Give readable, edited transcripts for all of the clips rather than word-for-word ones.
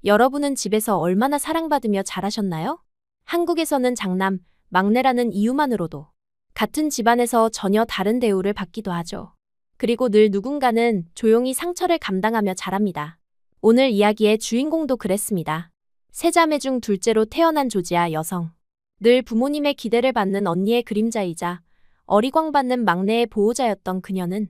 여러분은 집에서 얼마나 사랑받으며 자라셨나요? 한국에서는 장남, 막내라는 이유만으로도 같은 집안에서 전혀 다른 대우를 받기도 하죠. 그리고 늘 누군가는 조용히 상처를 감당하며 자랍니다. 오늘 이야기의 주인공도 그랬습니다. 세 자매 중 둘째로 태어난 조지아 여성. 늘 부모님의 기대를 받는 언니의 그림자이자 어리광받는 막내의 보호자였던 그녀는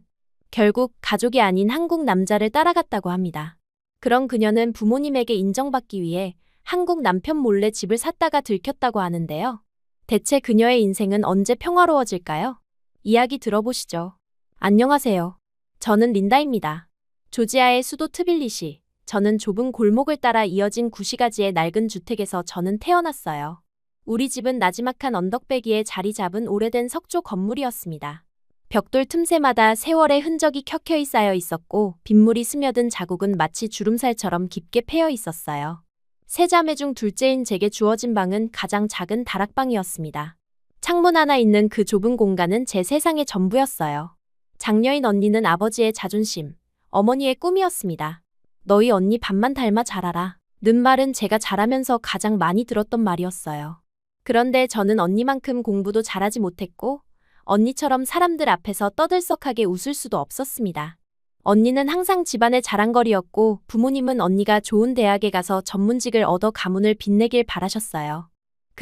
결국 가족이 아닌 한국 남자를 따라갔다고 합니다. 그런 그녀는 부모님에게 인정받기 위해 한국 남편 몰래 집을 샀다가 들켰다고 하는데요. 대체 그녀의 인생은 언제 평화로워질까요? 이야기 들어보시죠. 안녕하세요. 저는 린다입니다. 조지아의 수도 트빌리시. 저는 좁은 골목을 따라 이어진 구시가지의 낡은 주택에서 저는 태어났어요. 우리 집은 나지막한 언덕배기에 자리 잡은 오래된 석조 건물이었습니다. 벽돌 틈새마다 세월의 흔적이 켜켜이 쌓여 있었고 빗물이 스며든 자국은 마치 주름살처럼 깊게 패여 있었어요. 세 자매 중 둘째인 제게 주어진 방은 가장 작은 다락방이었습니다. 창문 하나 있는 그 좁은 공간은 제 세상의 전부였어요. 장녀인 언니는 아버지의 자존심, 어머니의 꿈이었습니다. 너희 언니 반만 닮아 자라라. 는 말은 제가 자라면서 가장 많이 들었던 말이었어요. 그런데 저는 언니만큼 공부도 잘하지 못했고 언니처럼 사람들 앞에서 떠들썩하게 웃을 수도 없었습니다. 언니는 항상 집안의 자랑거리였고 부모님은 언니가 좋은 대학에 가서 전문직을 얻어 가문을 빛내길 바라셨어요.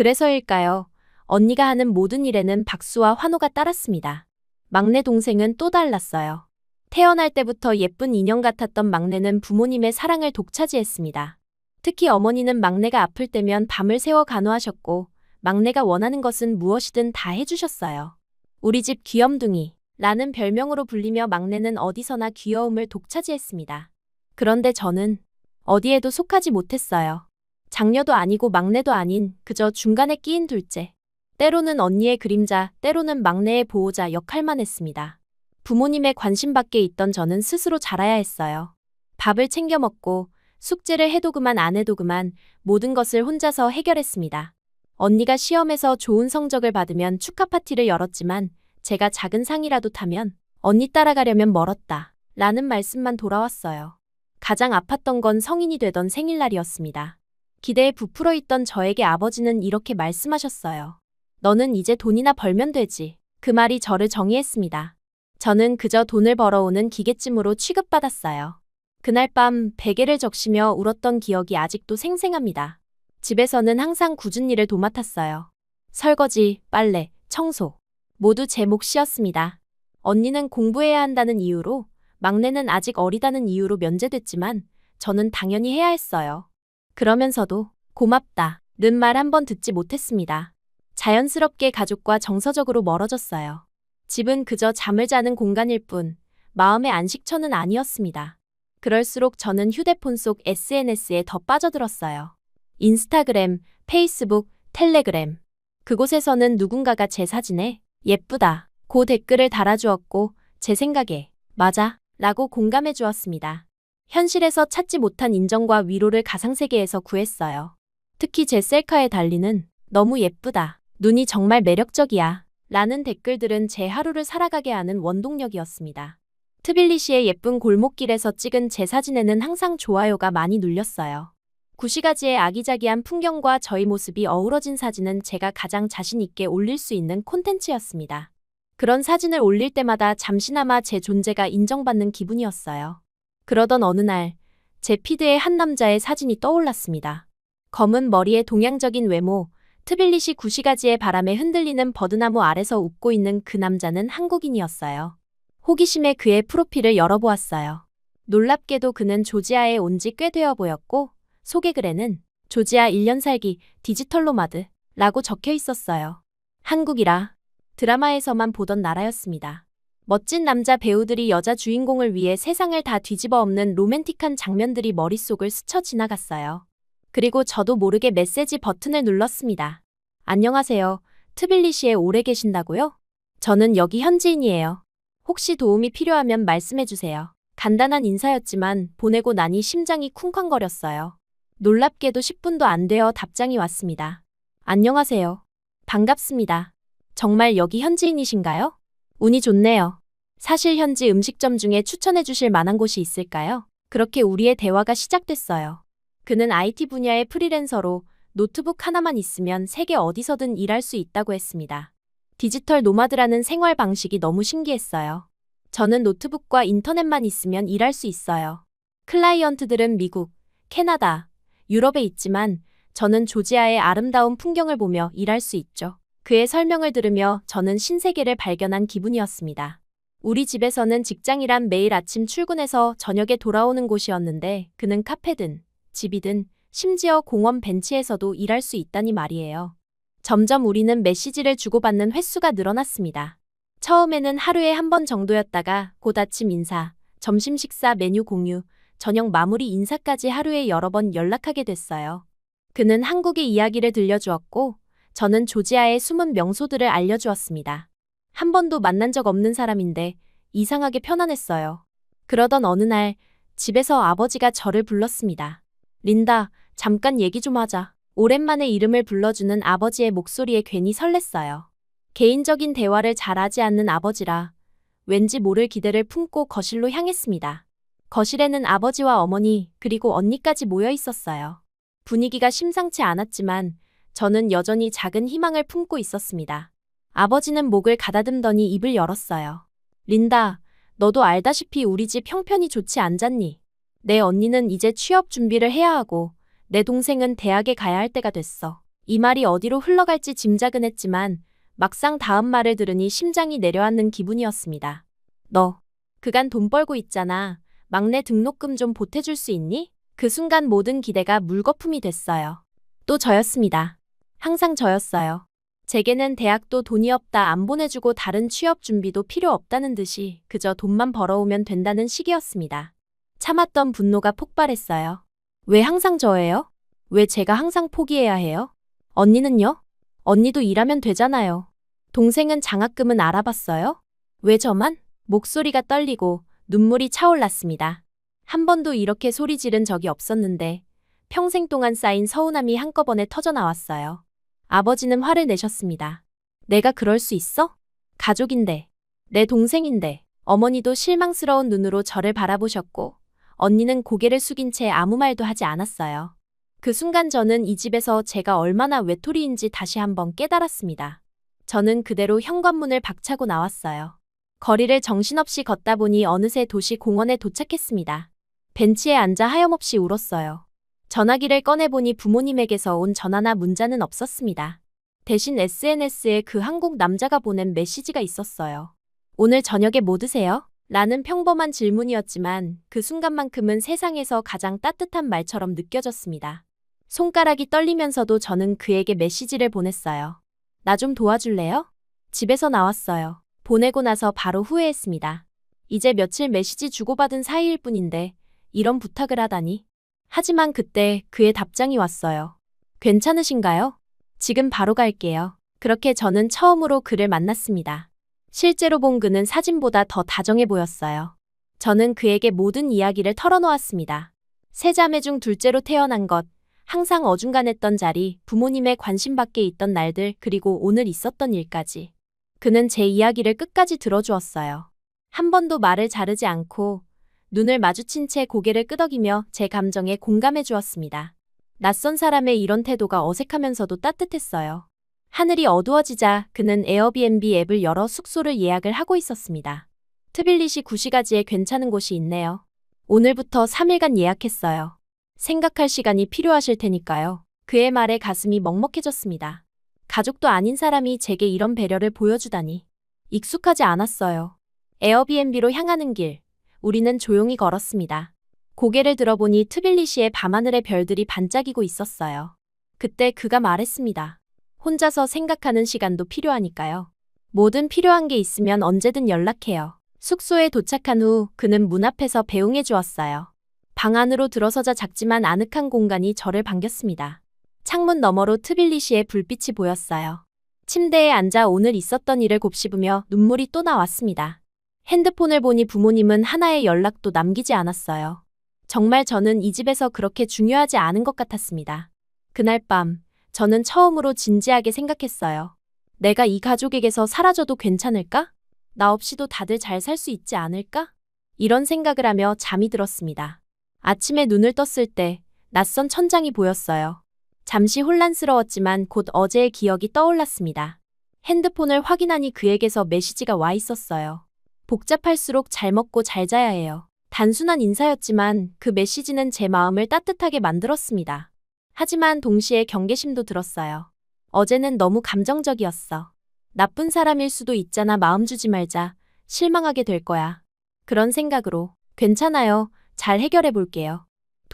그래서일까요? 언니가 하는 모든 일에는 박수와 환호가 따랐습니다. 막내 동생은 또 달랐어요. 태어날 때부터 예쁜 인형 같았던 막내는 부모님의 사랑을 독차지했습니다. 특히 어머니는 막내가 아플 때면 밤을 새워 간호하셨고 막내가 원하는 것은 무엇이든 다 해주셨어요. 우리 집 귀염둥이 라는 별명으로 불리며 막내는 어디서나 귀여움을 독차지했습니다. 그런데 저는 어디에도 속하지 못했어요. 장녀도 아니고 막내도 아닌 그저 중간에 끼인 둘째. 때로는 언니의 그림자, 때로는 막내의 보호자 역할만 했습니다. 부모님의 관심 밖에 있던 저는 스스로 자라야 했어요. 밥을 챙겨 먹고 숙제를 해도 그만 안 해도 그만 모든 것을 혼자서 해결했습니다. 언니가 시험에서 좋은 성적을 받으면 축하 파티를 열었지만 제가 작은 상이라도 타면 언니 따라가려면 멀었다 라는 말씀만 돌아왔어요. 가장 아팠던 건 성인이 되던 생일날이었습니다. 기대에 부풀어 있던 저에게 아버지는 이렇게 말씀하셨어요. 너는 이제 돈이나 벌면 되지. 그 말이 저를 정의했습니다. 저는 그저 돈을 벌어오는 기계찜으로 취급받았어요. 그날 밤 베개를 적시며 울었던 기억이 아직도 생생합니다. 집에서는 항상 굳은 일을 도맡았어요. 설거지, 빨래, 청소. 모두 제 몫이었습니다. 언니는 공부해야 한다는 이유로, 막내는 아직 어리다는 이유로 면제됐지만 저는 당연히 해야 했어요. 그러면서도 고맙다 는 말 한 번 듣지 못했습니다. 자연스럽게 가족과 정서적으로 멀어졌어요. 집은 그저 잠을 자는 공간일 뿐 마음의 안식처는 아니었습니다. 그럴수록 저는 휴대폰 속 SNS에 더 빠져들었어요. 인스타그램, 페이스북, 텔레그램. 그곳에서는 누군가가 제 사진에 예쁘다 고 댓글을 달아주었고 제 생각에 맞아 라고 공감해 주었습니다. 현실에서 찾지 못한 인정과 위로를 가상세계에서 구했어요. 특히 제 셀카에 달리는 너무 예쁘다, 눈이 정말 매력적이야 라는 댓글들은 제 하루를 살아가게 하는 원동력이었습니다. 트빌리시의 예쁜 골목길에서 찍은 제 사진에는 항상 좋아요가 많이 눌렸어요. 구시가지의 아기자기한 풍경과 저희 모습이 어우러진 사진은 제가 가장 자신 있게 올릴 수 있는 콘텐츠였습니다. 그런 사진을 올릴 때마다 잠시나마 제 존재가 인정받는 기분이었어요. 그러던 어느 날, 제 피드에 한 남자의 사진이 떠올랐습니다. 검은 머리에 동양적인 외모, 트빌리시 구시가지의 바람에 흔들리는 버드나무 아래서 웃고 있는 그 남자는 한국인이었어요. 호기심에 그의 프로필을 열어보았어요. 놀랍게도 그는 조지아에 온 지 꽤 되어 보였고 소개글에는 조지아 1년 살기 디지털 노마드 라고 적혀 있었어요. 한국이라 드라마에서만 보던 나라였습니다. 멋진 남자 배우들이 여자 주인공을 위해 세상을 다 뒤집어 엎는 로맨틱한 장면들이 머릿속을 스쳐 지나갔어요. 그리고 저도 모르게 메시지 버튼을 눌렀습니다. 안녕하세요. 트빌리시에 오래 계신다고요? 저는 여기 현지인이에요. 혹시 도움이 필요하면 말씀해주세요. 간단한 인사였지만 보내고 나니 심장이 쿵쾅거렸어요. 놀랍게도 10분도 안 되어 답장이 왔습니다. 안녕하세요. 반갑습니다. 정말 여기 현지인이신가요? 운이 좋네요. 사실 현지 음식점 중에 추천해 주실 만한 곳이 있을까요? 그렇게 우리의 대화가 시작됐어요. 그는 IT 분야의 프리랜서로 노트북 하나만 있으면 세계 어디서든 일할 수 있다고 했습니다. 디지털 노마드라는 생활 방식이 너무 신기했어요. 저는 노트북과 인터넷만 있으면 일할 수 있어요. 클라이언트들은 미국, 캐나다, 유럽에 있지만 저는 조지아의 아름다운 풍경을 보며 일할 수 있죠. 그의 설명을 들으며 저는 신세계를 발견한 기분이었습니다. 우리 집에서는 직장이란 매일 아침 출근해서 저녁에 돌아오는 곳이었는데 그는 카페든 집이든 심지어 공원 벤치에서도 일할 수 있다니 말이에요. 점점 우리는 메시지를 주고받는 횟수가 늘어났습니다. 처음에는 하루에 한 번 정도였다가 곧 아침 인사, 점심 식사 메뉴 공유, 저녁 마무리 인사까지 하루에 여러 번 연락하게 됐어요. 그는 한국의 이야기를 들려주었고 저는 조지아의 숨은 명소들을 알려주었습니다. 한 번도 만난 적 없는 사람인데 이상하게 편안했어요. 그러던 어느 날 집에서 아버지가 저를 불렀습니다. 린다, 잠깐 얘기 좀 하자. 오랜만에 이름을 불러주는 아버지의 목소리에 괜히 설렜어요. 개인적인 대화를 잘하지 않는 아버지라 왠지 모를 기대를 품고 거실로 향했습니다. 거실에는 아버지와 어머니 그리고 언니까지 모여 있었어요. 분위기가 심상치 않았지만 저는 여전히 작은 희망을 품고 있었습니다. 아버지는 목을 가다듬더니 입을 열었어요. 린다, 너도 알다시피 우리 집 형편이 좋지 않잖니? 내 언니는 이제 취업 준비를 해야 하고 내 동생은 대학에 가야 할 때가 됐어. 이 말이 어디로 흘러갈지 짐작은 했지만 막상 다음 말을 들으니 심장이 내려앉는 기분이었습니다. 너, 그간 돈 벌고 있잖아. 막내 등록금 좀 보태줄 수 있니? 그 순간 모든 기대가 물거품이 됐어요. 또 저였습니다. 항상 저였어요. 제게는 대학도 돈이 없다 안 보내주고 다른 취업 준비도 필요 없다는 듯이 그저 돈만 벌어오면 된다는 식이었습니다. 참았던 분노가 폭발했어요. 왜 항상 저예요? 왜 제가 항상 포기해야 해요? 언니는요? 언니도 일하면 되잖아요. 동생은 장학금은 알아봤어요? 왜 저만? 목소리가 떨리고 눈물이 차올랐습니다. 한 번도 이렇게 소리 지른 적이 없었는데 평생 동안 쌓인 서운함이 한꺼번에 터져나왔어요. 아버지는 화를 내셨습니다. 내가 그럴 수 있어? 가족인데, 내 동생인데. 어머니도 실망스러운 눈으로 저를 바라보셨고 언니는 고개를 숙인 채 아무 말도 하지 않았어요. 그 순간 저는 이 집에서 제가 얼마나 외톨이인지 다시 한번 깨달았습니다. 저는 그대로 현관문을 박차고 나왔어요. 거리를 정신없이 걷다 보니 어느새 도시 공원에 도착했습니다. 벤치에 앉아 하염없이 울었어요. 전화기를 꺼내보니 부모님에게서 온 전화나 문자는 없었습니다. 대신 SNS에 그 한국 남자가 보낸 메시지가 있었어요. 오늘 저녁에 뭐 드세요? 라는 평범한 질문이었지만 그 순간만큼은 세상에서 가장 따뜻한 말처럼 느껴졌습니다. 손가락이 떨리면서도 저는 그에게 메시지를 보냈어요. 나 좀 도와줄래요? 집에서 나왔어요. 보내고 나서 바로 후회했습니다. 이제 며칠 메시지 주고받은 사이일 뿐인데 이런 부탁을 하다니. 하지만 그때 그의 답장이 왔어요. 괜찮으신가요? 지금 바로 갈게요. 그렇게 저는 처음으로 그를 만났습니다. 실제로 본 그는 사진보다 더 다정해 보였어요. 저는 그에게 모든 이야기를 털어놓았습니다. 세 자매 중 둘째로 태어난 것, 항상 어중간했던 자리, 부모님의 관심 밖에 있던 날들, 그리고 오늘 있었던 일까지. 그는 제 이야기를 끝까지 들어주었어요. 한 번도 말을 자르지 않고 눈을 마주친 채 고개를 끄덕이며 제 감정에 공감해 주었습니다. 낯선 사람의 이런 태도가 어색하면서도 따뜻했어요. 하늘이 어두워지자 그는 에어비앤비 앱을 열어 숙소를 예약을 하고 있었습니다. 트빌리시 구시가지에 괜찮은 곳이 있네요. 오늘부터 3일간 예약했어요. 생각할 시간이 필요하실 테니까요. 그의 말에 가슴이 먹먹해졌습니다. 가족도 아닌 사람이 제게 이런 배려를 보여주다니. 익숙하지 않았어요. 에어비앤비로 향하는 길, 우리는 조용히 걸었습니다. 고개를 들어보니 트빌리시의 밤하늘의 별들이 반짝이고 있었어요. 그때 그가 말했습니다. 혼자서 생각하는 시간도 필요하니까요. 뭐든 필요한 게 있으면 언제든 연락해요. 숙소에 도착한 후 그는 문 앞에서 배웅해 주었어요. 방 안으로 들어서자 작지만 아늑한 공간이 저를 반겼습니다. 창문 너머로 트빌리시의 불빛이 보였어요. 침대에 앉아 오늘 있었던 일을 곱씹으며 눈물이 또 나왔습니다. 핸드폰을 보니 부모님은 하나의 연락도 남기지 않았어요. 정말 저는 이 집에서 그렇게 중요하지 않은 것 같았습니다. 그날 밤, 저는 처음으로 진지하게 생각했어요. 내가 이 가족에게서 사라져도 괜찮을까? 나 없이도 다들 잘 살 수 있지 않을까? 이런 생각을 하며 잠이 들었습니다. 아침에 눈을 떴을 때 낯선 천장이 보였어요. 잠시 혼란스러웠지만 곧 어제의 기억이 떠올랐습니다. 핸드폰을 확인하니 그에게서 메시지가 와 있었어요. 복잡할수록 잘 먹고 잘 자야 해요. 단순한 인사였지만 그 메시지는 제 마음을 따뜻하게 만들었습니다. 하지만 동시에 경계심도 들었어요. 어제는 너무 감정적이었어. 나쁜 사람일 수도 있잖아. 마음 주지 말자. 실망하게 될 거야. 그런 생각으로 괜찮아요. 잘 해결해 볼게요.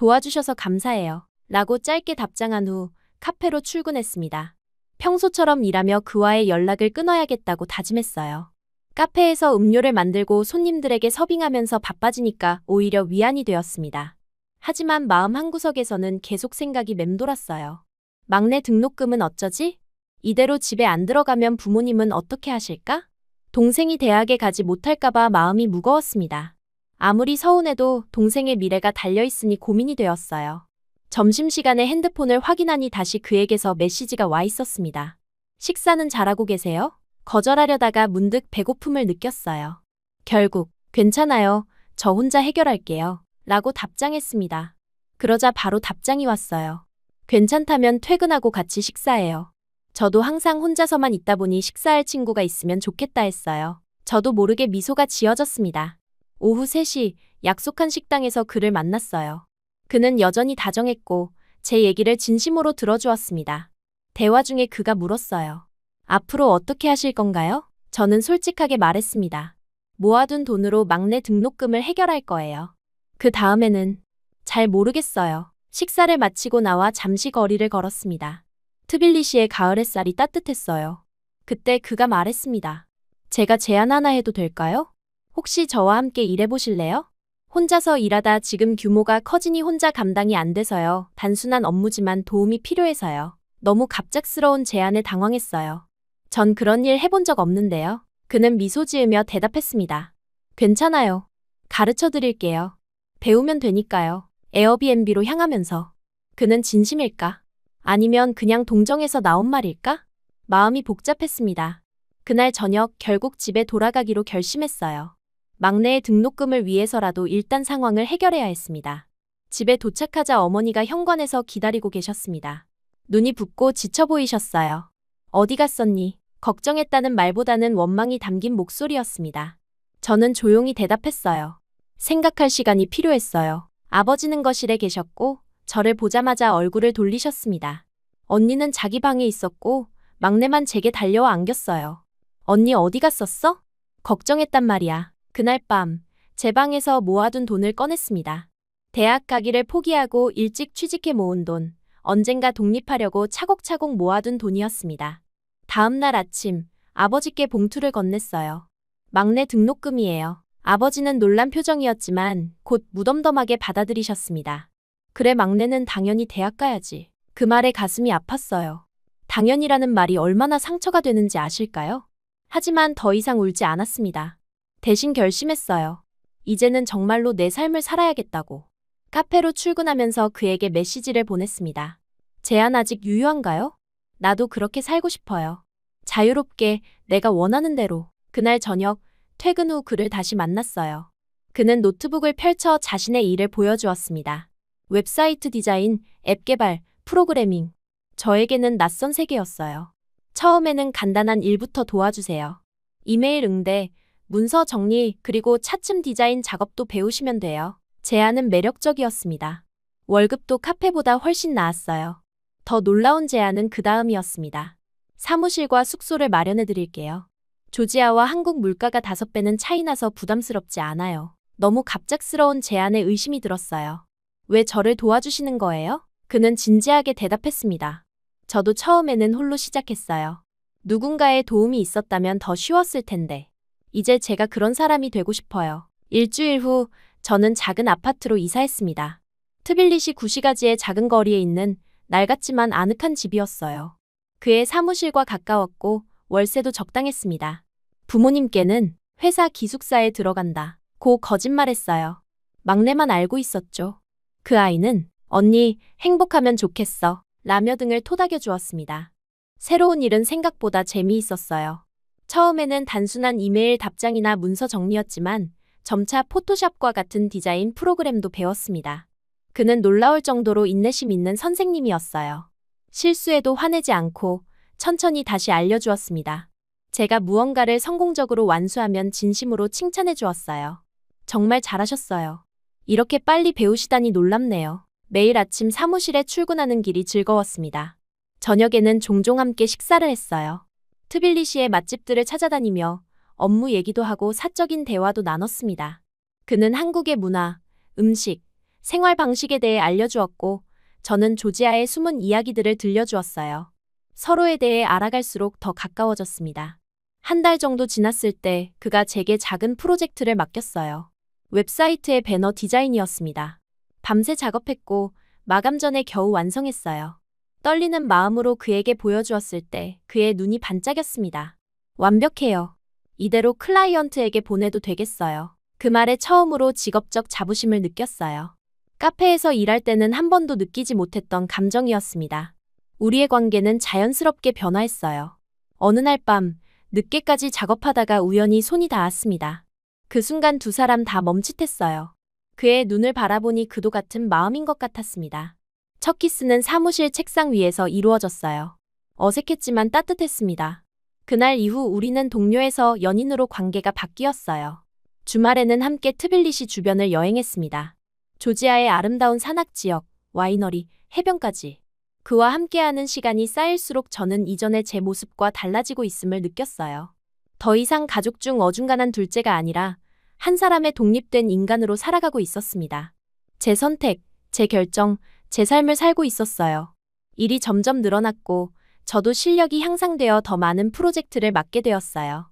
도와주셔서 감사해요. 라고 짧게 답장한 후 카페로 출근했습니다. 평소처럼 일하며 그와의 연락을 끊어야겠다고 다짐했어요. 카페에서 음료를 만들고 손님들에게 서빙하면서 바빠지니까 오히려 위안이 되었습니다. 하지만 마음 한구석에서는 계속 생각이 맴돌았어요. 막내 등록금은 어쩌지? 이대로 집에 안 들어가면 부모님은 어떻게 하실까? 동생이 대학에 가지 못할까봐 마음이 무거웠습니다. 아무리 서운해도 동생의 미래가 달려있으니 고민이 되었어요. 점심시간에 핸드폰을 확인하니 다시 그에게서 메시지가 와 있었습니다. 식사는 잘하고 계세요? 거절하려다가 문득 배고픔을 느꼈어요. 결국 괜찮아요. 저 혼자 해결할게요. 라고 답장했습니다. 그러자 바로 답장이 왔어요. 괜찮다면 퇴근하고 같이 식사해요. 저도 항상 혼자서만 있다 보니 식사할 친구가 있으면 좋겠다 했어요. 저도 모르게 미소가 지어졌습니다. 오후 3시 약속한 식당에서 그를 만났어요. 그는 여전히 다정했고 제 얘기를 진심으로 들어주었습니다. 대화 중에 그가 물었어요. 앞으로 어떻게 하실 건가요? 저는 솔직하게 말했습니다. 모아둔 돈으로 막내 등록금을 해결할 거예요. 그 다음에는 잘 모르겠어요. 식사를 마치고 나와 잠시 거리를 걸었습니다. 트빌리시의 가을 햇살이 따뜻했어요. 그때 그가 말했습니다. 제가 제안 하나 해도 될까요? 혹시 저와 함께 일해보실래요? 혼자서 일하다 지금 규모가 커지니 혼자 감당이 안 돼서요. 단순한 업무지만 도움이 필요해서요. 너무 갑작스러운 제안에 당황했어요. 전 그런 일 해본 적 없는데요. 그는 미소 지으며 대답했습니다. 괜찮아요. 가르쳐 드릴게요. 배우면 되니까요. 에어비앤비로 향하면서. 그는 진심일까? 아니면 그냥 동정에서 나온 말일까? 마음이 복잡했습니다. 그날 저녁 결국 집에 돌아가기로 결심했어요. 막내의 등록금을 위해서라도 일단 상황을 해결해야 했습니다. 집에 도착하자 어머니가 현관에서 기다리고 계셨습니다. 눈이 붓고 지쳐 보이셨어요. 어디 갔었니? 걱정했다는 말보다는 원망이 담긴 목소리였습니다. 저는 조용히 대답했어요. 생각할 시간이 필요했어요. 아버지는 거실에 계셨고 저를 보자마자 얼굴을 돌리셨습니다. 언니는 자기 방에 있었고 막내만 제게 달려와 안겼어요. 언니 어디 갔었어? 걱정했단 말이야. 그날 밤 제 방에서 모아둔 돈을 꺼냈습니다. 대학 가기를 포기하고 일찍 취직해 모은 돈, 언젠가 독립하려고 차곡차곡 모아둔 돈이었습니다. 다음 날 아침 아버지께 봉투를 건넸어요. 막내 등록금이에요. 아버지는 놀란 표정이었지만 곧 무덤덤하게 받아들이셨습니다. 그래 막내는 당연히 대학 가야지. 그 말에 가슴이 아팠어요. 당연이라는 말이 얼마나 상처가 되는지 아실까요? 하지만 더 이상 울지 않았습니다. 대신 결심했어요. 이제는 정말로 내 삶을 살아야겠다고. 카페로 출근하면서 그에게 메시지를 보냈습니다. 제안 아직 유효한가요? 나도 그렇게 살고 싶어요. 자유롭게 내가 원하는 대로. 그날 저녁 퇴근 후 그를 다시 만났어요. 그는 노트북을 펼쳐 자신의 일을 보여주었습니다. 웹사이트 디자인, 앱 개발, 프로그래밍. 저에게는 낯선 세계였어요. 처음에는 간단한 일부터 도와주세요. 이메일 응대, 문서 정리, 그리고 차츰 디자인 작업도 배우시면 돼요. 제안은 매력적이었습니다. 월급도 카페보다 훨씬 나았어요. 더 놀라운 제안은 그 다음이었습니다. 사무실과 숙소를 마련해 드릴게요. 조지아와 한국 물가가 5배는 차이 나서 부담스럽지 않아요. 너무 갑작스러운 제안에 의심이 들었어요. 왜 저를 도와주시는 거예요? 그는 진지하게 대답했습니다. 저도 처음에는 홀로 시작했어요. 누군가의 도움이 있었다면 더 쉬웠을 텐데. 이제 제가 그런 사람이 되고 싶어요. 일주일 후 저는 작은 아파트로 이사했습니다. 트빌리시 구시가지의 작은 거리에 있는 낡았지만 아늑한 집이었어요. 그의 사무실과 가까웠고 월세도 적당했습니다. 부모님께는 회사 기숙사에 들어간다 고 거짓말했어요. 막내만 알고 있었죠. 그 아이는 언니 행복하면 좋겠어 라며 등을 토닥여 주었습니다. 새로운 일은 생각보다 재미있었어요. 처음에는 단순한 이메일 답장이나 문서 정리였지만 점차 포토샵과 같은 디자인 프로그램도 배웠습니다. 그는 놀라울 정도로 인내심 있는 선생님이었어요. 실수해도 화내지 않고 천천히 다시 알려주었습니다. 제가 무언가를 성공적으로 완수하면 진심으로 칭찬해 주었어요. 정말 잘하셨어요. 이렇게 빨리 배우시다니 놀랍네요. 매일 아침 사무실에 출근하는 길이 즐거웠습니다. 저녁에는 종종 함께 식사를 했어요. 트빌리시의 맛집들을 찾아다니며 업무 얘기도 하고 사적인 대화도 나눴습니다. 그는 한국의 문화, 음식, 생활 방식에 대해 알려주었고, 저는 조지아의 숨은 이야기들을 들려주었어요. 서로에 대해 알아갈수록 더 가까워졌습니다. 한 달 정도 지났을 때 그가 제게 작은 프로젝트를 맡겼어요. 웹사이트의 배너 디자인이었습니다. 밤새 작업했고 마감 전에 겨우 완성했어요. 떨리는 마음으로 그에게 보여주었을 때 그의 눈이 반짝였습니다. 완벽해요. 이대로 클라이언트에게 보내도 되겠어요. 그 말에 처음으로 직업적 자부심을 느꼈어요. 카페에서 일할 때는 한 번도 느끼지 못했던 감정이었습니다. 우리의 관계는 자연스럽게 변화했어요. 어느 날 밤, 늦게까지 작업하다가 우연히 손이 닿았습니다. 그 순간 두 사람 다 멈칫했어요. 그의 눈을 바라보니 그도 같은 마음인 것 같았습니다. 첫 키스는 사무실 책상 위에서 이루어졌어요. 어색했지만 따뜻했습니다. 그날 이후 우리는 동료에서 연인으로 관계가 바뀌었어요. 주말에는 함께 트빌리시 주변을 여행했습니다. 조지아의 아름다운 산악지역, 와이너리, 해변까지. 그와 함께하는 시간이 쌓일수록 저는 이전의 제 모습과 달라지고 있음을 느꼈어요. 더 이상 가족 중 어중간한 둘째가 아니라 한 사람의 독립된 인간으로 살아가고 있었습니다. 제 선택, 제 결정, 제 삶을 살고 있었어요. 일이 점점 늘어났고 저도 실력이 향상되어 더 많은 프로젝트를 맡게 되었어요.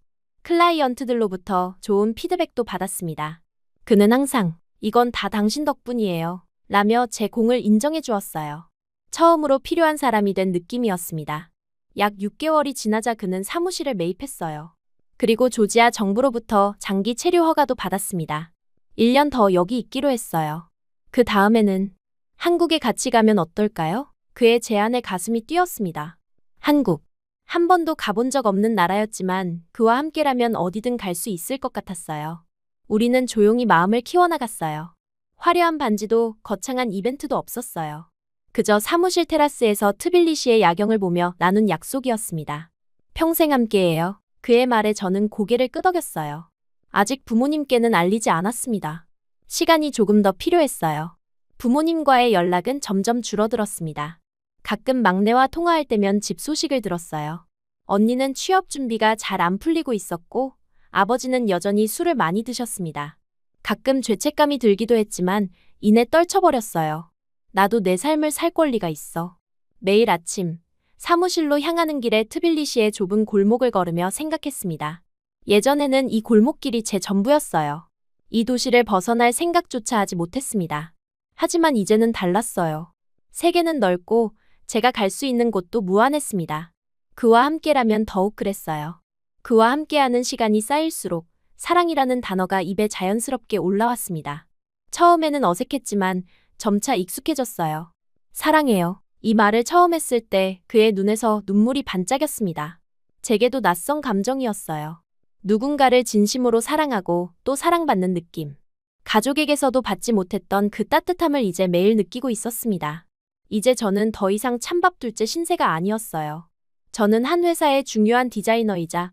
클라이언트들로부터 좋은 피드백도 받았습니다. 그는 항상 이건 다 당신 덕분이에요 라며 제 공을 인정해 주었어요. 처음으로 필요한 사람이 된 느낌이었습니다. 약 6개월이 지나자 그는 사무실에 매입했어요. 그리고 조지아 정부로부터 장기 체류 허가도 받았습니다. 1년 더 여기 있기로 했어요. 그 다음에는 한국에 같이 가면 어떨까요? 그의 제안에 가슴이 뛰었습니다. 한국. 한 번도 가본 적 없는 나라였지만 그와 함께라면 어디든 갈 수 있을 것 같았어요. 우리는 조용히 마음을 키워나갔어요. 화려한 반지도 거창한 이벤트도 없었어요. 그저 사무실 테라스에서 트빌리시의 야경을 보며 나눈 약속이었습니다. 평생 함께해요. 그의 말에 저는 고개를 끄덕였어요. 아직 부모님께는 알리지 않았습니다. 시간이 조금 더 필요했어요. 부모님과의 연락은 점점 줄어들었습니다. 가끔 막내와 통화할 때면 집 소식을 들었어요. 언니는 취업 준비가 잘 안 풀리고 있었고 아버지는 여전히 술을 많이 드셨습니다. 가끔 죄책감이 들기도 했지만 이내 떨쳐버렸어요. 나도 내 삶을 살 권리가 있어. 매일 아침 사무실로 향하는 길에 트빌리시의 좁은 골목을 걸으며 생각했습니다. 예전에는 이 골목길이 제 전부였어요. 이 도시를 벗어날 생각조차 하지 못했습니다. 하지만 이제는 달랐어요. 세계는 넓고 제가 갈 수 있는 곳도 무한했습니다. 그와 함께라면 더욱 그랬어요. 그와 함께하는 시간이 쌓일수록 사랑이라는 단어가 입에 자연스럽게 올라왔습니다. 처음에는 어색했지만 점차 익숙해졌어요. 사랑해요. 이 말을 처음 했을 때 그의 눈에서 눈물이 반짝였습니다. 제게도 낯선 감정이었어요. 누군가를 진심으로 사랑하고 또 사랑받는 느낌. 가족에게서도 받지 못했던 그 따뜻함을 이제 매일 느끼고 있었습니다. 이제 저는 더 이상 찬밥 둘째 신세가 아니었어요. 저는 한 회사의 중요한 디자이너이자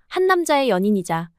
한 남자의 연인이자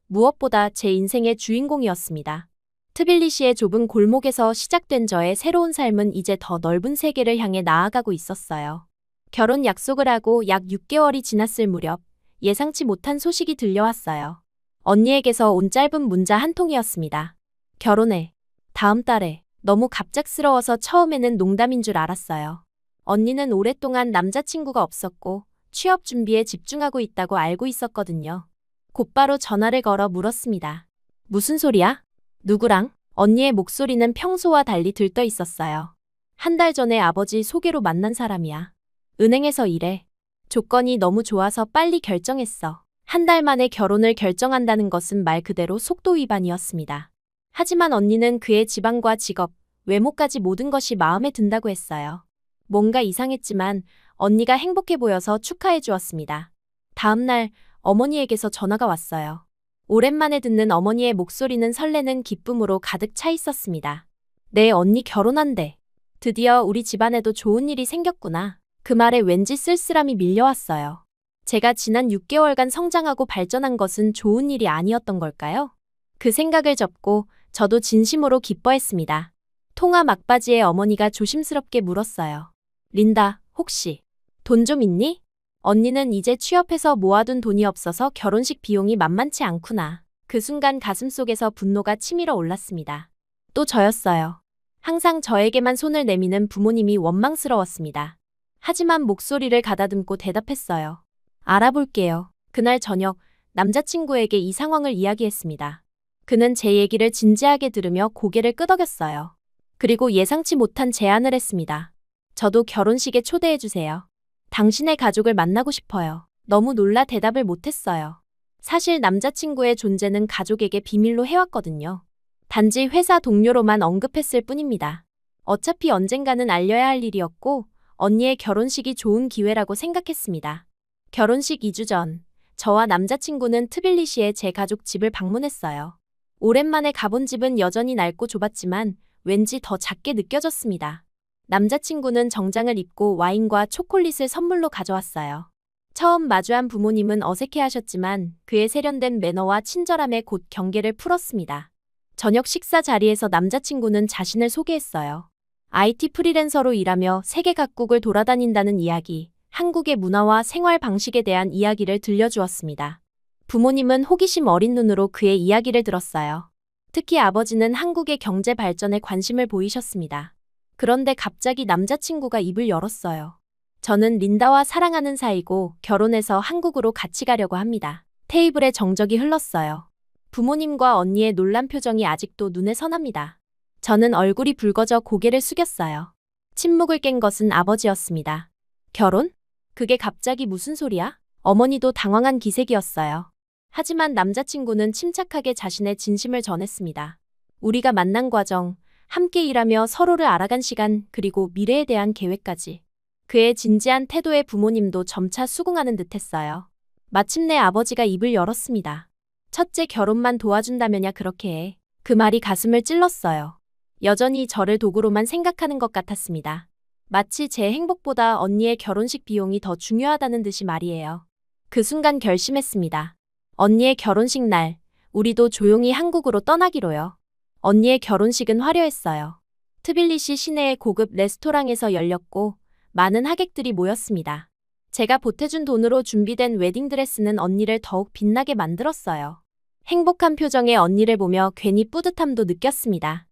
무엇보다 제 인생의 주인공이었습니다. 트빌리시의 좁은 골목에서 시작된 저의 새로운 삶은 이제 더 넓은 세계를 향해 나아가고 있었어요. 결혼 약속을 하고 약 6개월이 지났을 무렵 예상치 못한 소식이 들려왔어요. 언니에게서 온 짧은 문자 한 통이었습니다. 결혼해. 다음 달에. 너무 갑작스러워서 처음에는 농담인 줄 알았어요. 언니는 오랫동안 남자친구가 없었고 취업 준비에 집중하고 있다고 알고 있었거든요. 곧바로 전화를 걸어 물었습니다. 무슨 소리야? 누구랑? 언니의 목소리는 평소와 달리 들떠 있었어요. 한 달 전에 아버지 소개로 만난 사람이야. 은행에서 일해. 조건이 너무 좋아서 빨리 결정했어. 한 달 만에 결혼을 결정한다는 것은 말 그대로 속도 위반이었습니다. 하지만 언니는 그의 지방과 직업, 외모까지 모든 것이 마음에 든다고 했어요. 뭔가 이상했지만 언니가 행복해 보여서 축하해 주었습니다. 다음 날 어머니에게서 전화가 왔어요. 오랜만에 듣는 어머니의 목소리는 설레는 기쁨으로 가득 차 있었습니다. 내 언니 결혼한대. 드디어 우리 집안에도 좋은 일이 생겼구나. 그 말에 왠지 쓸쓸함이 밀려왔어요. 제가 지난 6개월간 성장하고 발전한 것은 좋은 일이 아니었던 걸까요? 그 생각을 접고 저도 진심으로 기뻐했습니다. 통화 막바지에 어머니가 조심스럽게 물었어요. 린다, 혹시 돈 좀 있니? 언니는 이제 취업해서 모아둔 돈이 없어서 결혼식 비용이 만만치 않구나. 그 순간 가슴속에서 분노가 치밀어 올랐습니다. 또 저였어요. 항상 저에게만 손을 내미는 부모님이 원망스러웠습니다. 하지만 목소리를 가다듬고 대답했어요. 알아볼게요. 그날 저녁 남자친구에게 이 상황을 이야기했습니다. 그는 제 얘기를 진지하게 들으며 고개를 끄덕였어요. 그리고 예상치 못한 제안을 했습니다. 저도 결혼식에 초대해주세요. 당신의 가족을 만나고 싶어요. 너무 놀라 대답을 못했어요. 사실 남자친구의 존재는 가족에게 비밀로 해왔거든요. 단지 회사 동료로만 언급했을 뿐입니다. 어차피 언젠가는 알려야 할 일이었고 언니의 결혼식이 좋은 기회라고 생각했습니다. 결혼식 2주 전, 저와 남자친구는 트빌리시의 제 가족 집을 방문했어요. 오랜만에 가본 집은 여전히 낡고 좁았지만 왠지 더 작게 느껴졌습니다. 남자친구는 정장을 입고 와인과 초콜릿을 선물로 가져왔어요. 처음 마주한 부모님은 어색해하셨지만 그의 세련된 매너와 친절함에 곧 경계를 풀었습니다. 저녁 식사 자리에서 남자친구는 자신을 소개했어요. IT 프리랜서로 일하며 세계 각국을 돌아다닌다는 이야기, 한국의 문화와 생활 방식에 대한 이야기를 들려주었습니다. 부모님은 호기심 어린 눈으로 그의 이야기를 들었어요. 특히 아버지는 한국의 경제 발전에 관심을 보이셨습니다. 그런데 갑자기 남자친구가 입을 열었어요. 저는 린다와 사랑하는 사이고 결혼해서 한국으로 같이 가려고 합니다. 테이블에 정적이 흘렀어요. 부모님과 언니의 놀란 표정이 아직도 눈에 선합니다. 저는 얼굴이 붉어져 고개를 숙였어요. 침묵을 깬 것은 아버지였습니다. 결혼? 그게 갑자기 무슨 소리야? 어머니도 당황한 기색이었어요. 하지만 남자친구는 침착하게 자신의 진심을 전했습니다. 우리가 만난 과정, 함께 일하며 서로를 알아간 시간, 그리고 미래에 대한 계획까지. 그의 진지한 태도에 부모님도 점차 수긍하는 듯했어요. 마침내 아버지가 입을 열었습니다. 첫째 결혼만 도와준다면야 그렇게 해. 그 말이 가슴을 찔렀어요. 여전히 저를 도구로만 생각하는 것 같았습니다. 마치 제 행복보다 언니의 결혼식 비용이 더 중요하다는 듯이 말이에요. 그 순간 결심했습니다. 언니의 결혼식 날, 우리도 조용히 한국으로 떠나기로요. 언니의 결혼식은 화려했어요. 트빌리시 시내의 고급 레스토랑에서 열렸고 많은 하객들이 모였습니다. 제가 보태준 돈으로 준비된 웨딩드레스는 언니를 더욱 빛나게 만들었어요. 행복한 표정의 언니를 보며 괜히 뿌듯함도 느꼈습니다.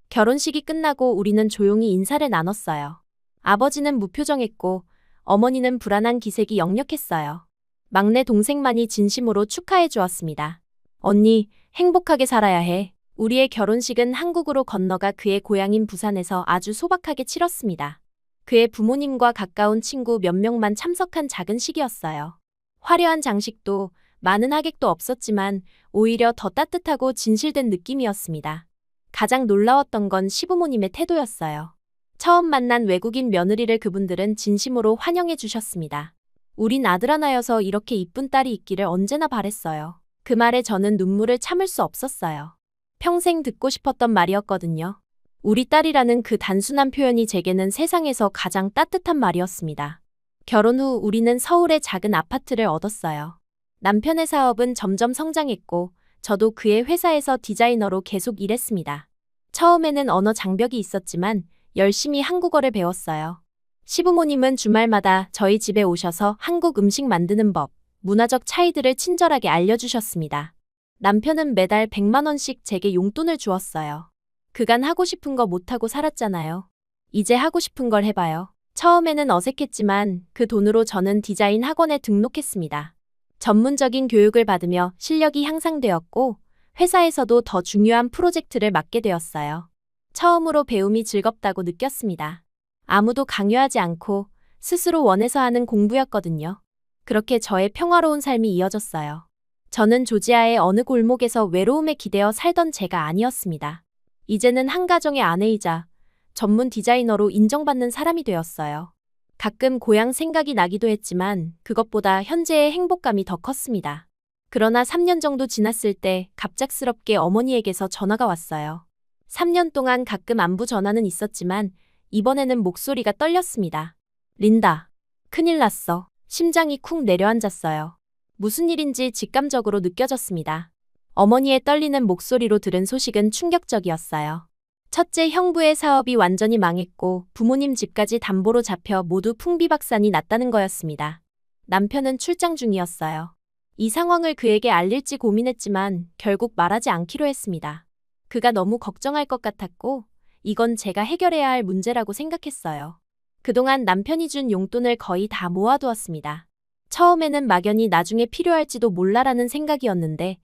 결혼식이 끝나고 우리는 조용히 인사를 나눴어요. 아버지는 무표정했고 어머니는 불안한 기색이 역력했어요. 막내 동생만이 진심으로 축하해 주었습니다. 언니, 행복하게 살아야 해. 우리의 결혼식은 한국으로 건너가 그의 고향인 부산에서 아주 소박하게 치렀습니다. 그의 부모님과 가까운 친구 몇 명만 참석한 작은 식이었어요. 화려한 장식도 많은 하객도 없었지만 오히려 더 따뜻하고 진실된 느낌이었습니다. 가장 놀라웠던 건 시부모님의 태도였어요. 처음 만난 외국인 며느리를 그분들은 진심으로 환영해 주셨습니다. 우린 아들 하나여서 이렇게 이쁜 딸이 있기를 언제나 바랬어요. 그 말에 저는 눈물을 참을 수 없었어요. 평생 듣고 싶었던 말이었거든요. 우리 딸이라는 그 단순한 표현이 제게는 세상에서 가장 따뜻한 말이었습니다. 결혼 후 우리는 서울의 작은 아파트를 얻었어요. 남편의 사업은 점점 성장했고 저도 그의 회사에서 디자이너로 계속 일했습니다. 처음에는 언어 장벽이 있었지만 열심히 한국어를 배웠어요. 시부모님은 주말마다 저희 집에 오셔서 한국 음식 만드는 법, 문화적 차이들을 친절하게 알려주셨습니다. 남편은 매달 100만 원씩 제게 용돈을 주었어요. 그간 하고 싶은 거 못하고 살았잖아요. 이제 하고 싶은 걸 해봐요. 처음에는 어색했지만 그 돈으로 저는 디자인 학원에 등록했습니다. 전문적인 교육을 받으며 실력이 향상되었고 회사에서도 더 중요한 프로젝트를 맡게 되었어요. 처음으로 배움이 즐겁다고 느꼈습니다. 아무도 강요하지 않고 스스로 원해서 하는 공부였거든요. 그렇게 저의 평화로운 삶이 이어졌어요. 저는 조지아의 어느 골목에서 외로움에 기대어 살던 제가 아니었습니다. 이제는 한 가정의 아내이자 전문 디자이너로 인정받는 사람이 되었어요. 가끔 고향 생각이 나기도 했지만 그것보다 현재의 행복감이 더 컸습니다. 그러나 3년 정도 지났을 때 갑작스럽게 어머니에게서 전화가 왔어요. 3년 동안 가끔 안부 전화는 있었지만 이번에는 목소리가 떨렸습니다. 린다. 큰일 났어. 심장이 쿵 내려앉았어요. 무슨 일인지 직감적으로 느껴졌습니다. 어머니의 떨리는 목소리로 들은 소식은 충격적이었어요. 첫째 형부의 사업이 완전히 망했고 부모님 집까지 담보로 잡혀 모두 풍비박산이 났다는 거였습니다. 남편은 출장 중이었어요. 이 상황을 그에게 알릴지 고민했지만 결국 말하지 않기로 했습니다. 그가 너무 걱정할 것 같았고 이건 제가 해결해야 할 문제라고 생각했어요. 그동안 남편이 준 용돈을 거의 다 모아두었습니다. 처음에는 막연히 나중에 필요할지도 몰라라는 생각이었는데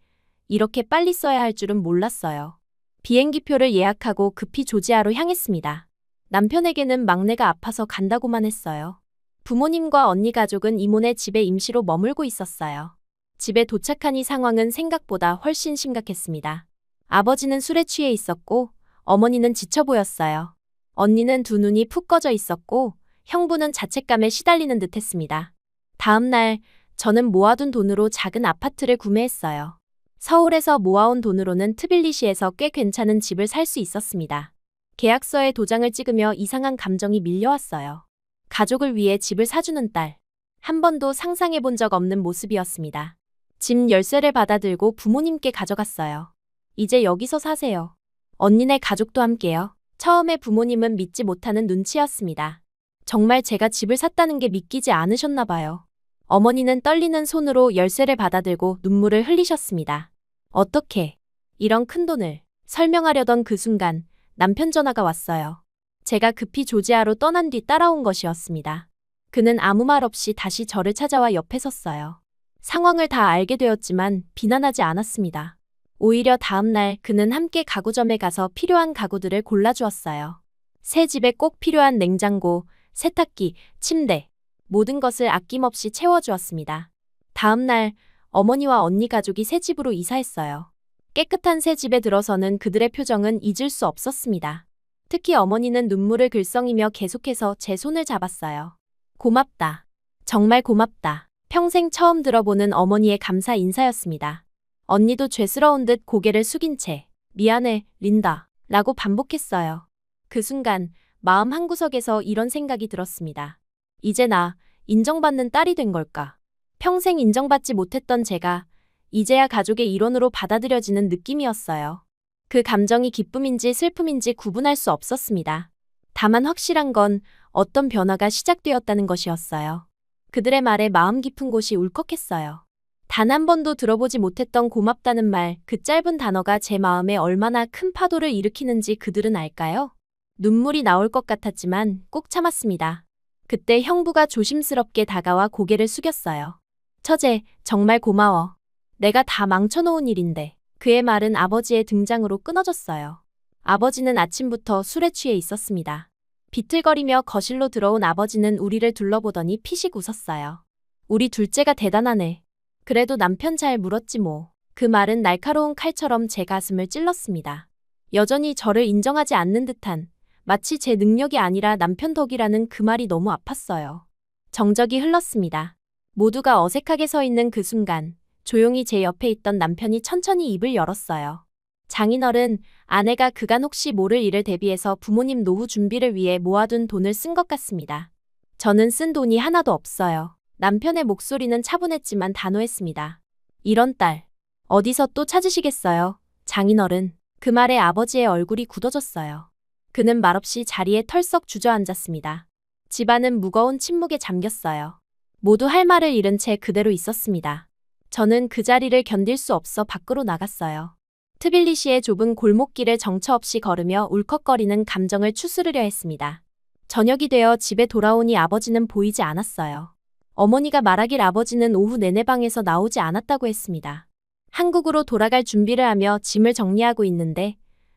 이렇게 빨리 써야 할 줄은 몰랐어요. 비행기표를 예약하고 급히 조지아로 향했습니다. 남편에게는 막내가 아파서 간다고만 했어요. 부모님과 언니 가족은 이모네 집에 임시로 머물고 있었어요. 집에 도착하니 상황은 생각보다 훨씬 심각했습니다. 아버지는 술에 취해 있었고 어머니는 지쳐 보였어요. 언니는 두 눈이 푹 꺼져 있었고 형부는 자책감에 시달리는 듯했습니다. 다음 날 저는 모아둔 돈으로 작은 아파트를 구매했어요. 서울에서 모아온 돈으로는 트빌리시에서 꽤 괜찮은 집을 살 수 있었습니다. 계약서에 도장을 찍으며 이상한 감정이 밀려왔어요. 가족을 위해 집을 사주는 딸. 한 번도 상상해 본 적 없는 모습이었습니다. 집 열쇠를 받아들고 부모님께 가져갔어요. 이제 여기서 사세요. 언니네 가족도 함께요. 처음에 부모님은 믿지 못하는 눈치였습니다. 정말 제가 집을 샀다는 게 믿기지 않으셨나 봐요. 어머니는 떨리는 손으로 열쇠를 받아들고 눈물을 흘리셨습니다. 어떻게 이런 큰 돈을 설명하려던 그 순간 남편 전화가 왔어요. 제가 급히 조지아로 떠난 뒤 따라온 것이었습니다. 그는 아무 말 없이 다시 저를 찾아와 옆에 섰어요. 상황을 다 알게 되었지만 비난하지 않았습니다. 오히려 다음 날 그는 함께 가구점에 가서 필요한 가구들을 골라주었어요. 새 집에 꼭 필요한 냉장고, 세탁기, 침대, 모든 것을 아낌없이 채워주었습니다. 다음 날 어머니와 언니 가족이 새 집으로 이사했어요. 깨끗한 새 집에 들어서는 그들의 표정은 잊을 수 없었습니다. 특히 어머니는 눈물을 글썽이며 계속해서 제 손을 잡았어요. 고맙다. 정말 고맙다. 평생 처음 들어보는 어머니의 감사 인사였습니다. 언니도 죄스러운 듯 고개를 숙인 채 미안해, 린다 라고 반복했어요. 그 순간 마음 한구석에서 이런 생각이 들었습니다. 이제 나 인정받는 딸이 된 걸까? 평생 인정받지 못했던 제가 이제야 가족의 일원으로 받아들여지는 느낌이었어요. 그 감정이 기쁨인지 슬픔인지 구분할 수 없었습니다. 다만 확실한 건 어떤 변화가 시작되었다는 것이었어요. 그들의 말에 마음 깊은 곳이 울컥했어요. 단 한 번도 들어보지 못했던 고맙다는 말, 그 짧은 단어가 제 마음에 얼마나 큰 파도를 일으키는지 그들은 알까요? 눈물이 나올 것 같았지만 꼭 참았습니다. 그때 형부가 조심스럽게 다가와 고개를 숙였어요. 처제, 정말 고마워. 내가 다 망쳐놓은 일인데. 그의 말은 아버지의 등장으로 끊어졌어요. 아버지는 아침부터 술에 취해 있었습니다. 비틀거리며 거실로 들어온 아버지는 우리를 둘러보더니 피식 웃었어요. 우리 둘째가 대단하네. 그래도 남편 잘 물었지 뭐. 그 말은 날카로운 칼처럼 제 가슴을 찔렀습니다. 여전히 저를 인정하지 않는 듯한, 마치 제 능력이 아니라 남편 덕이라는 그 말이 너무 아팠어요. 정적이 흘렀습니다. 모두가 어색하게 서 있는 그 순간 조용히 제 옆에 있던 남편이 천천히 입을 열었어요. 장인어른, 아내가 그간 혹시 모를 일을 대비해서 부모님 노후 준비를 위해 모아둔 돈을 쓴 것 같습니다. 저는 쓴 돈이 하나도 없어요. 남편의 목소리는 차분했지만 단호했습니다. 이런 딸, 어디서 또 찾으시겠어요? 장인어른. 그 말에 아버지의 얼굴이 굳어졌어요. 그는 말없이 자리에 털썩 주저앉았습니다. 집안은 무거운 침묵에 잠겼어요. 모두 할 말을 잃은 채 그대로 있었습니다. 저는 그 자리를 견딜 수 없어 밖으로 나갔어요. 트빌리시의 좁은 골목길을 정처 없이 걸으며 울컥거리는 감정을 추스르려 했습니다. 저녁이 되어 집에 돌아오니 아버지는 보이지 않았어요. 어머니가 말하길 아버지는 오후 내내 방에서 나오지 않았다고 했습니다. 한국으로 돌아갈 준비를 하며 짐을 정리하고 있는데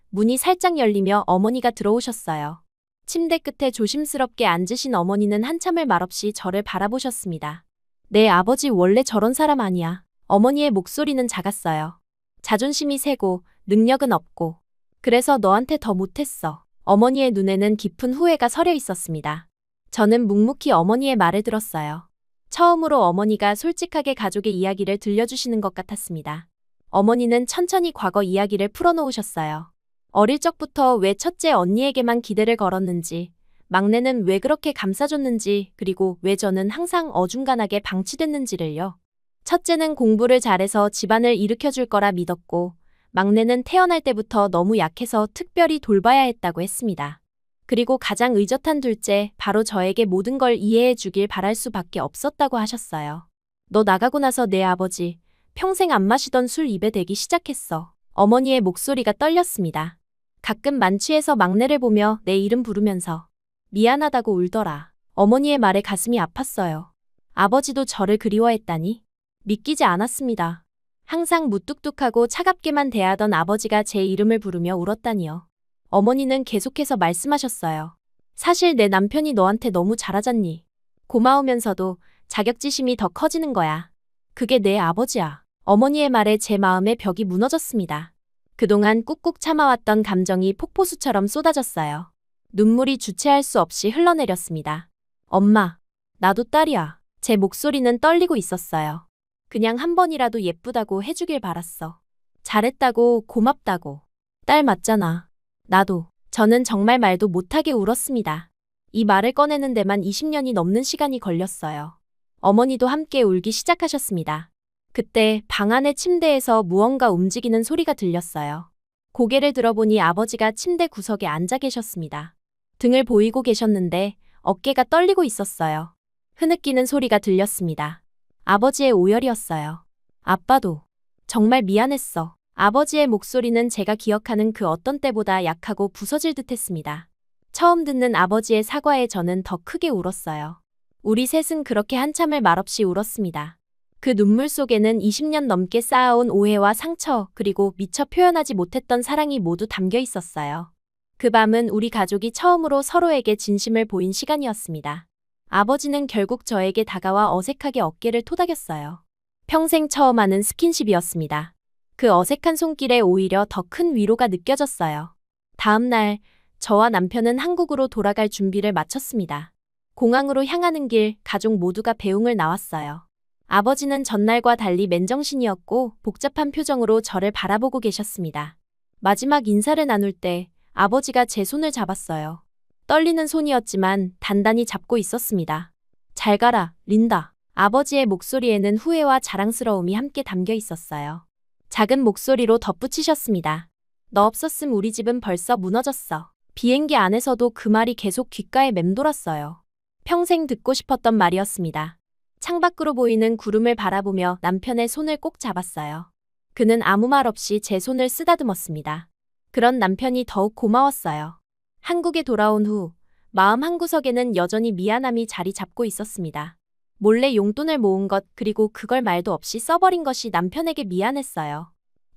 문이 살짝 열리며 어머니가 들어오셨어요. 침대 끝에 조심스럽게 앉으신 어머니는 한참을 말없이 저를 바라보셨습니다. 내 아버지 원래 저런 사람 아니야. 어머니의 목소리는 작았어요. 자존심이 세고 능력은 없고 그래서 너한테 더 못했어. 어머니의 눈에는 깊은 후회가 서려 있었습니다. 저는 묵묵히 어머니의 말을 들었어요. 처음으로 어머니가 솔직하게 가족의 이야기를 들려주시는 것 같았습니다. 어머니는 천천히 과거 이야기를 풀어놓으셨어요. 어릴 적부터 왜 첫째 언니에게만 기대를 걸었는지, 막내는 왜 그렇게 감싸줬는지, 그리고 왜 저는 항상 어중간하게 방치됐는지를요. 첫째는 공부를 잘해서 집안을 일으켜줄 거라 믿었고, 막내는 태어날 때부터 너무 약해서 특별히 돌봐야 했다고 했습니다. 그리고 가장 의젓한 둘째, 바로 저에게 모든 걸 이해해 주길 바랄 수밖에 없었다고 하셨어요. 너 나가고 나서 내 아버지, 평생 안 마시던 술 입에 대기 시작했어. 어머니의 목소리가 떨렸습니다. 가끔 만취해서 막내를 보며 내 이름 부르면서 미안하다고 울더라. 어머니의 말에 가슴이 아팠어요. 아버지도 저를 그리워했다니? 믿기지 않았습니다. 항상 무뚝뚝하고 차갑게만 대하던 아버지가 제 이름을 부르며 울었다니요. 어머니는 계속해서 말씀하셨어요. 사실 내 남편이 너한테 너무 잘하잖니. 고마우면서도 자격지심이 더 커지는 거야. 그게 내 아버지야. 어머니의 말에 제 마음의 벽이 무너졌습니다. 그동안 꾹꾹 참아왔던 감정이 폭포수처럼 쏟아졌어요. 눈물이 주체할 수 없이 흘러내렸습니다. 엄마, 나도 딸이야. 제 목소리는 떨리고 있었어요. 그냥 한 번이라도 예쁘다고 해주길 바랐어. 잘했다고, 고맙다고. 딸 맞잖아. 나도. 저는 정말 말도 못하게 울었습니다. 이 말을 꺼내는 데만 20년이 넘는 시간이 걸렸어요. 어머니도 함께 울기 시작하셨습니다. 그때 방 안의 침대에서 무언가 움직이는 소리가 들렸어요. 고개를 들어보니 아버지가 침대 구석에 앉아 계셨습니다. 등을 보이고 계셨는데 어깨가 떨리고 있었어요. 흐느끼는 소리가 들렸습니다. 아버지의 오열이었어요. 아빠도. 정말 미안했어. 아버지의 목소리는 제가 기억하는 그 어떤 때보다 약하고 부서질 듯했습니다. 처음 듣는 아버지의 사과에 저는 더 크게 울었어요. 우리 셋은 그렇게 한참을 말없이 울었습니다. 그 눈물 속에는 20년 넘게 쌓아온 오해와 상처, 그리고 미처 표현하지 못했던 사랑이 모두 담겨 있었어요. 그 밤은 우리 가족이 처음으로 서로에게 진심을 보인 시간이었습니다. 아버지는 결국 저에게 다가와 어색하게 어깨를 토닥였어요. 평생 처음 하는 스킨십이었습니다. 그 어색한 손길에 오히려 더 큰 위로가 느껴졌어요. 다음 날, 저와 남편은 한국으로 돌아갈 준비를 마쳤습니다. 공항으로 향하는 길, 가족 모두가 배웅을 나왔어요. 아버지는 전날과 달리 맨정신이었고 복잡한 표정으로 저를 바라보고 계셨습니다. 마지막 인사를 나눌 때 아버지가 제 손을 잡았어요. 떨리는 손이었지만 단단히 잡고 있었습니다. 잘 가라, 린다. 아버지의 목소리에는 후회와 자랑스러움이 함께 담겨 있었어요. 작은 목소리로 덧붙이셨습니다. 너 없었음 우리 집은 벌써 무너졌어. 비행기 안에서도 그 말이 계속 귓가에 맴돌았어요. 평생 듣고 싶었던 말이었습니다. 창밖으로 보이는 구름을 바라보며 남편의 손을 꼭 잡았어요. 그는 아무 말 없이 제 손을 쓰다듬었습니다. 그런 남편이 더욱 고마웠어요. 한국에 돌아온 후 마음 한구석에는 여전히 미안함이 자리 잡고 있었습니다. 몰래 용돈을 모은 것, 그리고 그걸 말도 없이 써버린 것이 남편에게 미안했어요.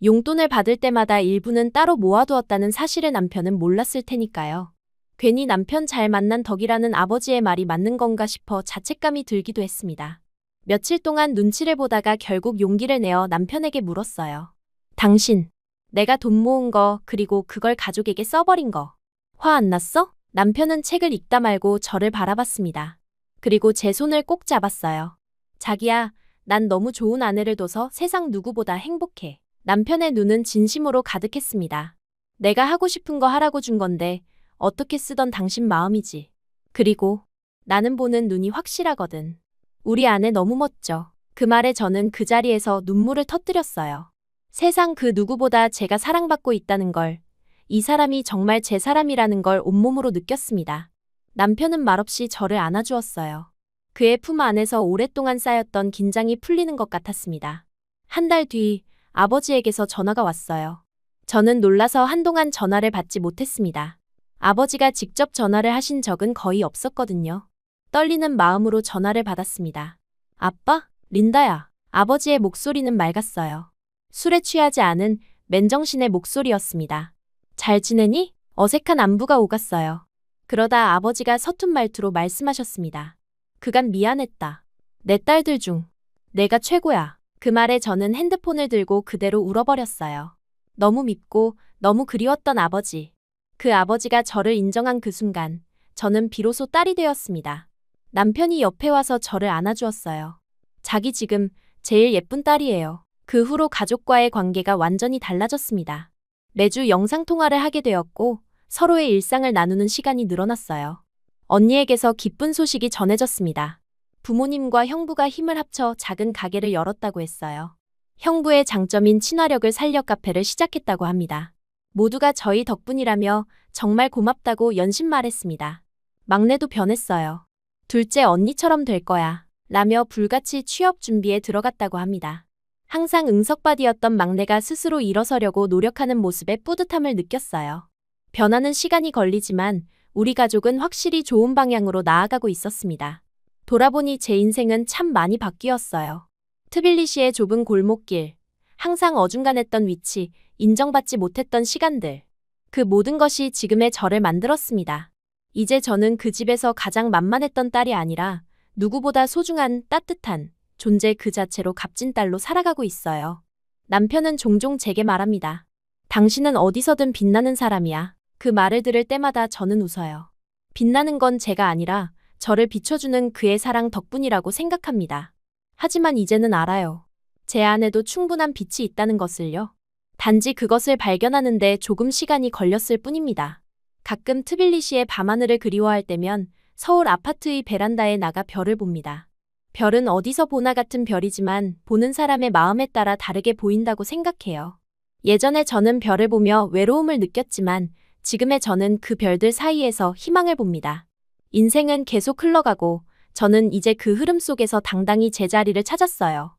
용돈을 받을 때마다 일부는 따로 모아두었다는 사실을 남편은 몰랐을 테니까요. 괜히 남편 잘 만난 덕이라는 아버지의 말이 맞는 건가 싶어 자책감이 들기도 했습니다. 며칠 동안 눈치를 보다가 결국 용기를 내어 남편에게 물었어요. 당신, 내가 돈 모은 거, 그리고 그걸 가족에게 써버린 거, 화 안 났어? 남편은 책을 읽다 말고 저를 바라봤습니다. 그리고 제 손을 꼭 잡았어요. 자기야, 난 너무 좋은 아내를 둬서 세상 누구보다 행복해. 남편의 눈은 진심으로 가득했습니다. 내가 하고 싶은 거 하라고 준 건데 어떻게 쓰던 당신 마음이지. 그리고 나는 보는 눈이 확실하거든. 우리 아내 너무 멋져. 그 말에 저는 그 자리에서 눈물을 터뜨렸어요. 세상 그 누구보다 제가 사랑받고 있다는 걸, 이 사람이 정말 제 사람이라는 걸 온몸으로 느꼈습니다. 남편은 말없이 저를 안아주었어요. 그의 품 안에서 오랫동안 쌓였던 긴장이 풀리는 것 같았습니다. 한 달 뒤 아버지에게서 전화가 왔어요. 저는 놀라서 한동안 전화를 받지 못했습니다. 아버지가 직접 전화를 하신 적은 거의 없었거든요. 떨리는 마음으로 전화를 받았습니다. 아빠? 린다야. 아버지의 목소리는 맑았어요. 술에 취하지 않은 맨정신의 목소리였습니다. 잘 지내니? 어색한 안부가 오갔어요. 그러다 아버지가 서툰 말투로 말씀하셨습니다. 그간 미안했다. 내 딸들 중 내가 최고야. 그 말에 저는 핸드폰을 들고 그대로 울어버렸어요. 너무 밉고 너무 그리웠던 아버지. 그 아버지가 저를 인정한 그 순간 저는 비로소 딸이 되었습니다. 남편이 옆에 와서 저를 안아주었어요. 자기 지금 제일 예쁜 딸이에요. 그 후로 가족과의 관계가 완전히 달라졌습니다. 매주 영상통화를 하게 되었고 서로의 일상을 나누는 시간이 늘어났어요. 언니에게서 기쁜 소식이 전해졌습니다. 부모님과 형부가 힘을 합쳐 작은 가게를 열었다고 했어요. 형부의 장점인 친화력을 살려 카페를 시작했다고 합니다. 모두가 저희 덕분이라며 정말 고맙다고 연신 말했습니다. 막내도 변했어요. 둘째 언니처럼 될 거야 라며 불같이 취업 준비에 들어갔다고 합니다. 항상 응석바디였던 막내가 스스로 일어서려고 노력하는 모습에 뿌듯함을 느꼈어요. 변화는 시간이 걸리지만 우리 가족은 확실히 좋은 방향으로 나아가고 있었습니다. 돌아보니 제 인생은 참 많이 바뀌었어요. 트빌리시의 좁은 골목길, 항상 어중간했던 위치, 인정받지 못했던 시간들. 그 모든 것이 지금의 저를 만들었습니다. 이제 저는 그 집에서 가장 만만했던 딸이 아니라 누구보다 소중한 따뜻한 존재 그 자체로 값진 딸로 살아가고 있어요. 남편은 종종 제게 말합니다. 당신은 어디서든 빛나는 사람이야. 그 말을 들을 때마다 저는 웃어요. 빛나는 건 제가 아니라 저를 비춰주는 그의 사랑 덕분이라고 생각합니다. 하지만 이제는 알아요. 제 안에도 충분한 빛이 있다는 것을요. 단지 그것을 발견하는데 조금 시간이 걸렸을 뿐입니다. 가끔 트빌리시의 밤하늘을 그리워할 때면 서울 아파트의 베란다에 나가 별을 봅니다. 별은 어디서 보나 같은 별이지만 보는 사람의 마음에 따라 다르게 보인다고 생각해요. 예전에 저는 별을 보며 외로움을 느꼈지만 지금의 저는 그 별들 사이에서 희망을 봅니다. 인생은 계속 흘러가고 저는 이제 그 흐름 속에서 당당히 제 자리를 찾았어요.